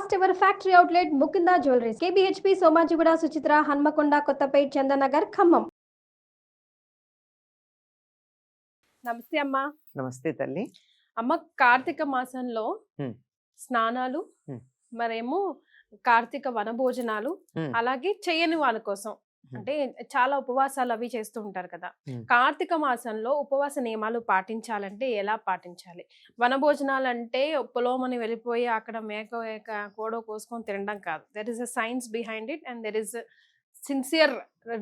First ever factory outlet Mukunda jewelleries KBHP Somajiguda Suchitra Hanamkonda Kothapet Chandanagar Khammam. నమస్తే అమ్మా. నమస్తే తల్లి. అమ్మ, కార్తీక మాసంలో స్నానాలు, మరేమో కార్తీక వనభోజనాలు, అలాగే చేయని వాళ్ళ కోసం అంటే చాలా ఉపవాసాలు అవి చేస్తూ ఉంటారు కదా. కార్తీక మాసంలో ఉపవాస నియమాలు పాటించాలంటే ఎలా పాటించాలి? వనభోజనాలు అంటే పొలోమని వెళ్ళిపోయి అక్కడ మేక కోడో కోసుకొని తినడం కాదు. There is a science behind it and there is sincere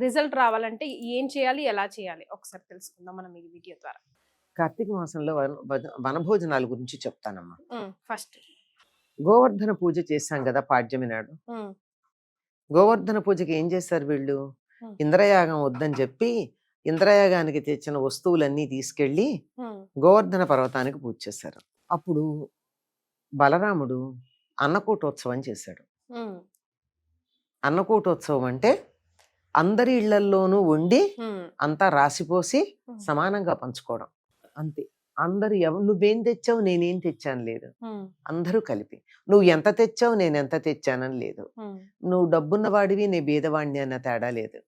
result రావాలంటే ఏం చేయాలి, ఎలా చేయాలి ఒకసారి తెలుసుకుందాం మనం ఈ వీడియో ద్వారా. కార్తీక మాసంలో వనభోజనాల గురించి చెప్తానమ్మా. ఫస్ట్ గోవర్ధన పూజ చేశాం కదా పాడ్యమి నాడు. గోవర్ధన పూజకి ఏం చేశారు వీళ్ళు? ఇంద్రయాగం వద్దని చెప్పి ఇంద్రయాగానికి తెచ్చిన వస్తువులన్నీ తీసుకెళ్లి గోవర్ధన పర్వతానికి పూజ చేశారు. అప్పుడు బలరాముడు అన్నకూటోత్సవం చేశాడు. అన్నకూటోత్సవం అంటే అందరి ఇళ్లల్లోనూ వండి అంతా రాసిపోసి సమానంగా పంచుకోవడం, అంతే. అందరు నువ్వేం తెచ్చావు నేనేం తెచ్చాను లేదు, అందరూ కలిపి. నువ్వు ఎంత తెచ్చావు నేను ఎంత తెచ్చానని లేదు, నువ్వు డబ్బున్న వాడివి నే బీదవాడిని అన్న తేడా లేదు,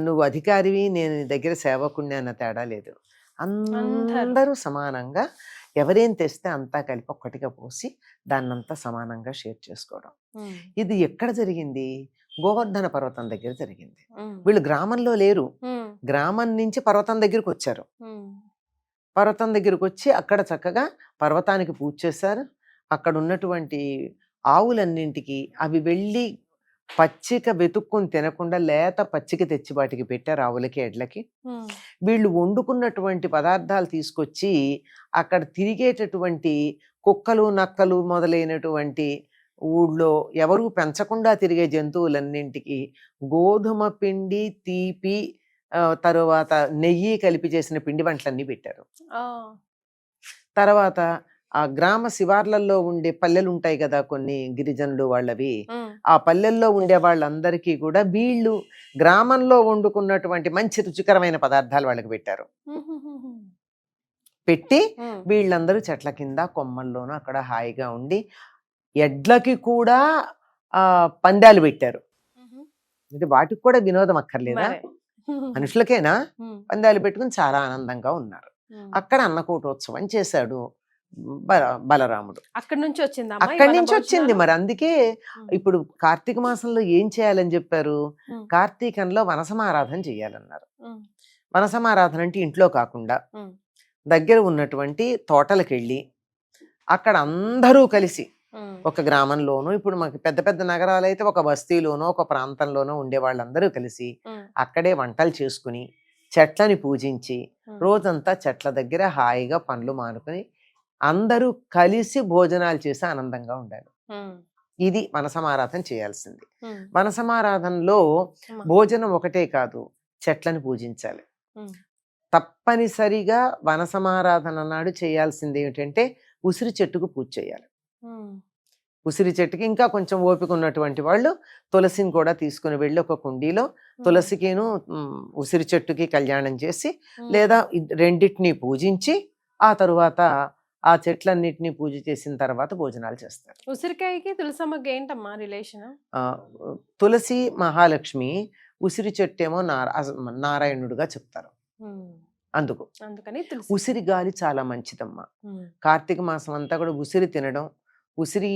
నువ్వు అధికారివి నేను దగ్గర సేవకుణ్ణి అన్న తేడా లేదు. అందరూ సమానంగా ఎవరేం తెస్తే అంతా కలిపి ఒక్కటిగా పోసి దాన్నంతా సమానంగా షేర్ చేసుకోవడం. ఇది ఎక్కడ జరిగింది? గోవర్ధన పర్వతం దగ్గర జరిగింది. వీళ్ళు గ్రామంలో లేరు, గ్రామం నుంచి పర్వతం దగ్గరికి వచ్చారు. పర్వతం దగ్గరకు వచ్చి అక్కడ చక్కగా పర్వతానికి పూజ చేశారు. అక్కడ ఉన్నటువంటి ఆవులన్నింటికి అవి వెళ్ళి పచ్చిక వెతుక్కుని తినకుండా లేత పచ్చిక తెచ్చి వాటికి పెట్టారు, ఆవులకి ఎడ్లకి. వీళ్ళు వండుకున్నటువంటి పదార్థాలు తీసుకొచ్చి అక్కడ తిరిగేటటువంటి కుక్కలు నక్కలు మొదలైనటువంటి ఊళ్ళో ఎవరూ పెంచకుండా తిరిగే జంతువులన్నింటికి గోధుమ పిండి, తీపి, తరువాత నెయ్యి కలిపి చేసిన పిండి వంటలన్నీ పెట్టారు. తర్వాత ఆ గ్రామ శివార్లలో ఉండే పల్లెలు ఉంటాయి కదా కొన్ని గిరిజనులు వాళ్ళవి, ఆ పల్లెల్లో ఉండే వాళ్ళందరికీ కూడా వీళ్ళు గ్రామంలో వండుకున్నటువంటి మంచి రుచికరమైన పదార్థాలు వాళ్ళకి పెట్టారు. పెట్టి వీళ్ళందరూ చెట్ల కింద కొమ్మల్లోనూ అక్కడ హాయిగా ఉండి ఎడ్లకి కూడా పందాలు పెట్టారు. అంటే వాటికి కూడా వినోదం అక్కర్లేదా? మనుషులకేనా? పందాలు పెట్టుకుని చాలా ఆనందంగా ఉన్నారు. అక్కడ అన్నకూటోత్సవం చేశాడు బలరాముడు. అక్కడి నుంచి వచ్చింది. మరి అందుకే ఇప్పుడు కార్తీక మాసంలో ఏం చేయాలని చెప్పారు? కార్తీకంలో వనసమారాధన చేయాలన్నారు. వనసమారాధన అంటే ఇంట్లో కాకుండా దగ్గర ఉన్నటువంటి తోటలకు వెళ్ళి అక్కడ అందరూ కలిసి ఒక గ్రామంలోనూ, ఇప్పుడు మాకు పెద్ద పెద్ద నగరాలు అయితే ఒక బస్తీలోనో ఒక ప్రాంతంలోనో ఉండే వాళ్ళందరూ కలిసి అక్కడే వంటలు చేసుకుని చెట్లని పూజించి రోజంతా చెట్ల దగ్గర హాయిగా పండ్లు మానుకుని అందరూ కలిసి భోజనాలు చేసి ఆనందంగా ఉండాలి. ఇది వనసమారాధన చేయాల్సింది. వనసమారాధనలో భోజనం ఒకటే కాదు, చెట్లను పూజించాలి. తప్పనిసరిగా వనసమారాధన నాడు చేయాల్సింది ఏమిటంటే ఉసిరి చెట్టుకు పూజ చేయాలి. ఉసిరి చెట్టుకి ఇంకా కొంచెం ఓపిక ఉన్నటువంటి వాళ్ళు తులసిని కూడా తీసుకుని వెళ్ళి ఒక కుండీలో తులసికిను ఉసిరి చెట్టుకి కళ్యాణం చేసి లేదా రెండింటినీ పూజించి ఆ తరువాత ఆ చెట్లన్నిటినీ పూజ చేసిన తర్వాత భోజనాలు చేస్తారు. ఉసిరికాయకి తులసమ్మకి ఏంటమ్మా రిలేషన్? తులసి మహాలక్ష్మి, ఉసిరి చెట్టు ఏమో నారాయణుడుగా చెప్తారు. అందుకని ఉసిరి గాలి చాలా మంచిదమ్మా. కార్తీక మాసం అంతా కూడా ఉసిరి తినడం, ఉసిరి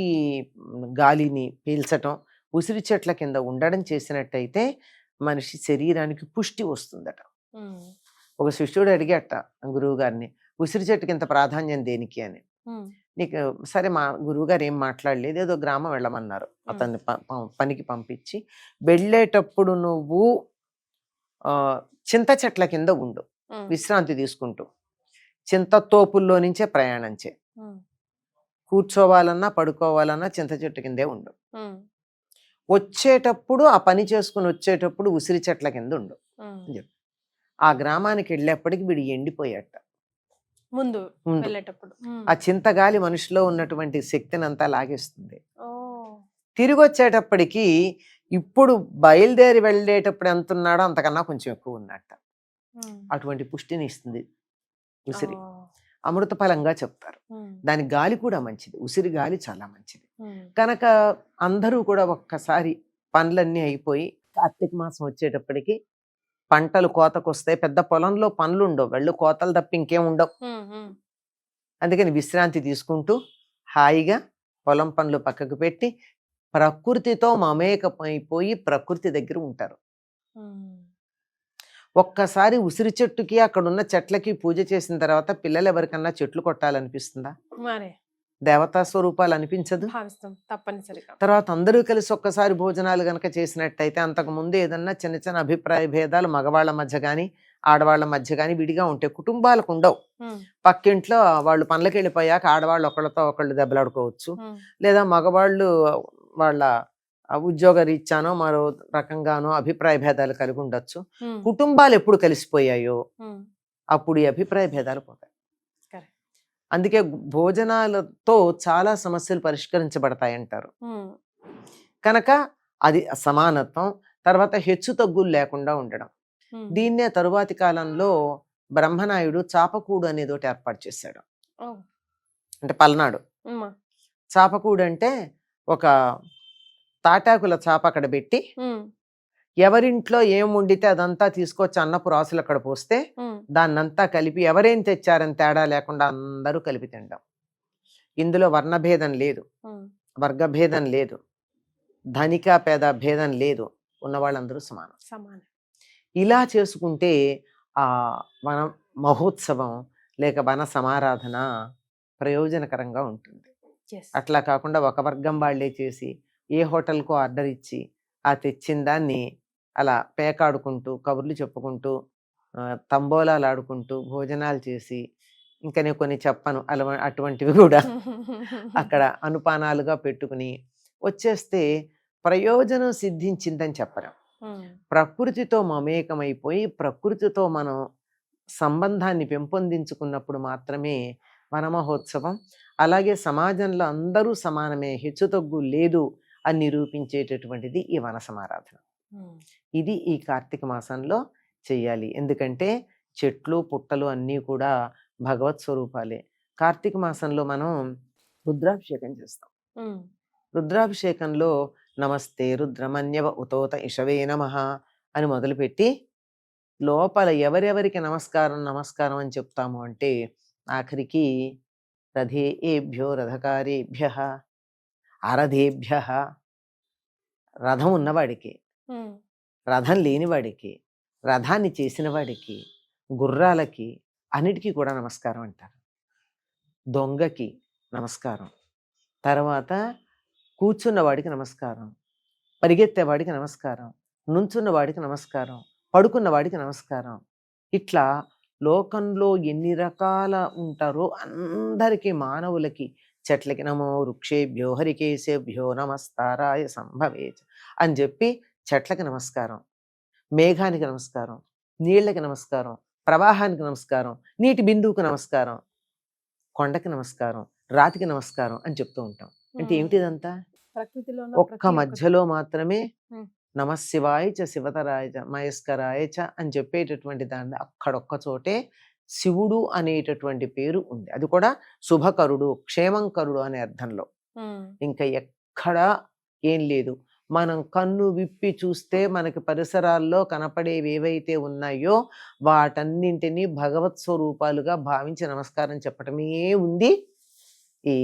గాలిని పీల్చటం, ఉసిరి చెట్ల కింద ఉండడం చేసినట్టయితే మనిషి శరీరానికి పుష్టి వస్తుందట. ఒక శిష్యుడు అడిగట గురువు గారిని, ఉసిరి చెట్టుకి ఇంత ప్రాధాన్యం దేనికి అని. నీకు సరే, మా గురువు గారు ఏం మాట్లాడలేదు, ఏదో గ్రామం వెళ్ళమన్నారు. అతన్ని పనికి పంపించి వెళ్ళేటప్పుడు నువ్వు చింత చెట్ల కింద ఉండు, విశ్రాంతి తీసుకుంటూ. చింత తోపుల్లో నుంచే ప్రయాణం చే, కూర్చోవాలన్నా పడుకోవాలన్నా చింత చెట్టు కిందే ఉండు. వచ్చేటప్పుడు ఆ పని చేసుకుని వచ్చేటప్పుడు ఉసిరి చెట్ల కింద ఉండు. ఆ గ్రామానికి వెళ్ళేప్పటికి వీడు ఎండిపోయాట. ముందు ఆ చింతగాలి మనిషిలో ఉన్నటువంటి శక్తిని అంతా లాగేస్తుంది. తిరిగి వచ్చేటప్పటికి ఇప్పుడు బయలుదేరి వెళ్ళేటప్పుడు ఎంత ఉన్నాడో అంతకన్నా కొంచెం ఎక్కువ ఉన్నట్ట. అటువంటి పుష్టిని ఇస్తుంది ఉసిరి. అమృత ఫలంగా చెప్తారు. దాని గాలి కూడా మంచిది, ఉసిరి గాలి చాలా మంచిది. కనుక అందరూ కూడా ఒక్కసారి పనులన్నీ అయిపోయి కార్తీక మాసం వచ్చేటప్పటికి పంటలు కోతకొస్తాయి. పెద్ద పొలంలో పనులు ఉండవు, వెళ్ళు కోతలు తప్ప ఇంకేం ఉండవు. అందుకని విశ్రాంతి తీసుకుంటూ హాయిగా పొలం పనులు పక్కకు పెట్టి ప్రకృతితో మమేకమైపోయి ప్రకృతి దగ్గర ఉంటారు. ఒక్కసారి ఉసిరి చెట్టుకి అక్కడ ఉన్న చెట్లకి పూజ చేసిన తర్వాత పిల్లలు ఎవరికన్నా చెట్లు కొట్టాలనిపిస్తుందా? దేవతా స్వరూపాలు అనిపించదు. తప్పనిసరిగా తర్వాత అందరూ కలిసి ఒక్కసారి భోజనాలు గనక చేసినట్టయితే అంతకు ముందు ఏదన్నా చిన్న చిన్న అభిప్రాయ భేదాలు మగవాళ్ళ మధ్య గాని ఆడవాళ్ళ మధ్య గాని విడిగా ఉంటాయి, కుటుంబాలకు ఉండవు. పక్కింట్లో వాళ్ళు పనులకు వెళ్ళిపోయాక ఆడవాళ్ళు ఒకళ్ళతో ఒకళ్ళు దెబ్బలాడుకోవచ్చు, లేదా మగవాళ్ళు వాళ్ళ ఉద్యోగ రీత్యానో మరో రకంగానో అభిప్రాయ భేదాలు కలిగి ఉండొచ్చు. కుటుంబాలు ఎప్పుడు కలిసిపోయాయో అప్పుడు ఈ అభిప్రాయ భేదాలు పోతాయి. అందుకే భోజనాలతో చాలా సమస్యలు పరిష్కరించబడతాయి అంటారు. కనుక అది సమానత్వం, తర్వాత హెచ్చు తగ్గులు లేకుండా ఉండడం. దీన్నే తరువాతి కాలంలో బ్రహ్మనాయుడు చాపకూడు అనేది ఒకటి ఏర్పాటు చేశాడు. అంటే పల్నాడు చాపకూడు అంటే ఒక తాటాకుల చాప అక్కడ పెట్టి ఎవరింట్లో ఏం వండితే అదంతా తీసుకొచ్చి అన్నపు రాసులు అక్కడ పోస్తే దాన్నంతా కలిపి ఎవరేం తెచ్చారని తేడా లేకుండా అందరూ కలిపి తినడం. ఇందులో వర్ణభేదం లేదు, వర్గభేదం లేదు, ధనిక పేద భేదం లేదు, ఉన్న వాళ్ళందరూ సమానం. ఇలా చేసుకుంటే ఆ వన మహోత్సవం లేక వన సమారాధన ప్రయోజనకరంగా ఉంటుంది. అట్లా కాకుండా ఒక వర్గం వాళ్ళే చేసి ఏ హోటల్కో ఆర్డర్ ఇచ్చి ఆ తెచ్చిన దాన్ని అలా పేకాడుకుంటూ కబుర్లు చెప్పుకుంటూ తంబోలాలు ఆడుకుంటూ భోజనాలు చేసి, ఇంకా నేను కొన్ని చెప్పను అటువంటివి కూడా అక్కడ అనుపానాలుగా పెట్టుకుని వచ్చేస్తే ప్రయోజనం సిద్ధించిందని చెప్పడం. ప్రకృతితో మమేకమైపోయి ప్రకృతితో మనం సంబంధాన్ని పెంపొందించుకున్నప్పుడు మాత్రమే వనమహోత్సవం. అలాగే సమాజంలో అందరూ సమానమే, హెచ్చుతగ్గు లేదు అని నిరూపించేటటువంటిది ఈ వన సమారాధన. ఇది ఈ కార్తీక మాసంలో చెయ్యాలి. ఎందుకంటే చెట్లు పుట్టలు అన్నీ కూడా భగవత్ స్వరూపాలే. కార్తీక మాసంలో మనం రుద్రాభిషేకం చేస్తాం. రుద్రాభిషేకంలో నమస్తే రుద్రమన్యవ ఉతోత ఇషవే నమః అని మొదలుపెట్టి లోపల ఎవరెవరికి నమస్కారం అని చెప్తాము అంటే ఆఖరికి రథేభ్యో రథకారేభ్య అరథేభ్య, రథం ఉన్నవాడికి, రథం లేనివాడికి, రథాన్ని చేసిన వాడికి, గుర్రాలకి అన్నిటికీ కూడా నమస్కారం అంటారు. దొంగకి నమస్కారం, తర్వాత కూర్చున్నవాడికి నమస్కారం, పరిగెత్తేవాడికి నమస్కారం, నుంచున్నవాడికి నమస్కారం, పడుకున్నవాడికి నమస్కారం. ఇట్లా లోకంలో ఎన్ని రకాల ఉంటారో అందరికీ మానవులకి, చెట్లకి నమో వృక్షేభ్యో హరికేశేభ్యో నమస్తారాయ సంభవేచ అని చెప్పి చెట్లకి నమస్కారం, మేఘానికి నమస్కారం, నీళ్ళకి నమస్కారం, ప్రవాహానికి నమస్కారం, నీటి బిందువుకు నమస్కారం, కొండకి నమస్కారం, రాతికి నమస్కారం అని చెప్తూ ఉంటాం. అంటే ఏమిటిదంతా? ఒక్క మధ్యలో మాత్రమే నమశివాయ చ శివతరాయ చ మయస్కరాయ చ అని చెప్పేటటువంటి దాన్ని అక్కడొక్క చోటే శివుడు అనేటటువంటి పేరు ఉంది. అది కూడా శుభకరుడు, క్షేమంకరుడు అనే అర్థంలో. ఇంకా ఎక్కడా ఏం లేదు. మనం కన్ను విప్పి చూస్తే మనకి పరిసరాల్లో కనపడేవి ఏవైతే ఉన్నాయో వాటన్నింటినీ భగవత్ స్వరూపాలుగా భావించి నమస్కారం చెప్పటమే ఉంది ఈ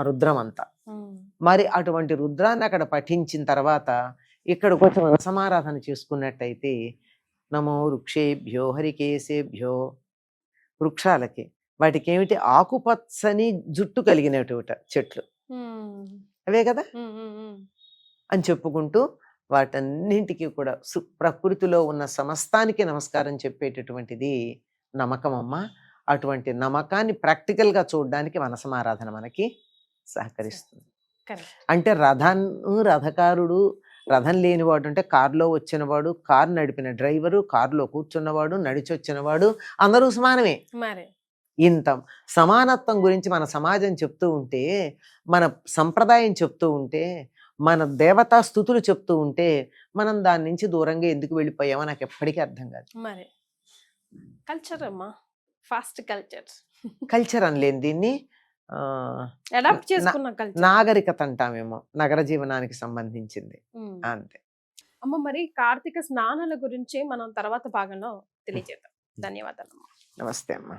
రుద్రం అంతా. మరి అటువంటి రుద్రాన్ని అక్కడ పఠించిన తర్వాత ఇక్కడికి వచ్చి మన సమారాధన చేసుకున్నట్టయితే నమో వృక్షేభ్యో హరికేశేభ్యో, వృక్షాలకి, వాటికి ఏమిటి ఆకుపచ్చని జుట్టు కలిగినటువంటి చెట్లు అవే కదా అని చెప్పుకుంటూ వాటన్నింటికి కూడా ప్రకృతిలో ఉన్న సమస్తానికి నమస్కారం చెప్పేటటువంటిది నమ్మకమమ్మ. అటువంటి నమ్మకాన్ని ప్రాక్టికల్గా చూడడానికి మన సమారాధన మనకి సహకరిస్తుంది. అంటే రథకారుడు, రథం లేనివాడు అంటే కారులో వచ్చినవాడు, కారు నడిపిన డ్రైవరు, కారులో కూర్చున్నవాడు, నడిచి వచ్చినవాడు అందరూ సమానమే. ఇంత సమానత్వం గురించి మన సమాజం చెప్తూ ఉంటే, మన సంప్రదాయం చెప్తూ ఉంటే, మన దేవతా స్థుతులు చెప్తూ ఉంటే మనం దాని నుంచి దూరంగా ఎందుకు వెళ్ళిపోయామో నాకు ఎప్పటికీ అర్థం కాదు. కల్చర్ అమ్మా, ఫాస్ట్ కల్చర్ కల్చర్ అనలేని దీన్ని అడాప్ట్ చేసుకున్న కల్చర్. నాగరికత అంటామేమో, నగర జీవనానికి సంబంధించింది అంతే. అమ్మ, మరి కార్తీక స్నానాల గురించి మనం తర్వాత భాగంలో తెలియజేద్దాం. ధన్యవాదాలు. నమస్తే అమ్మా.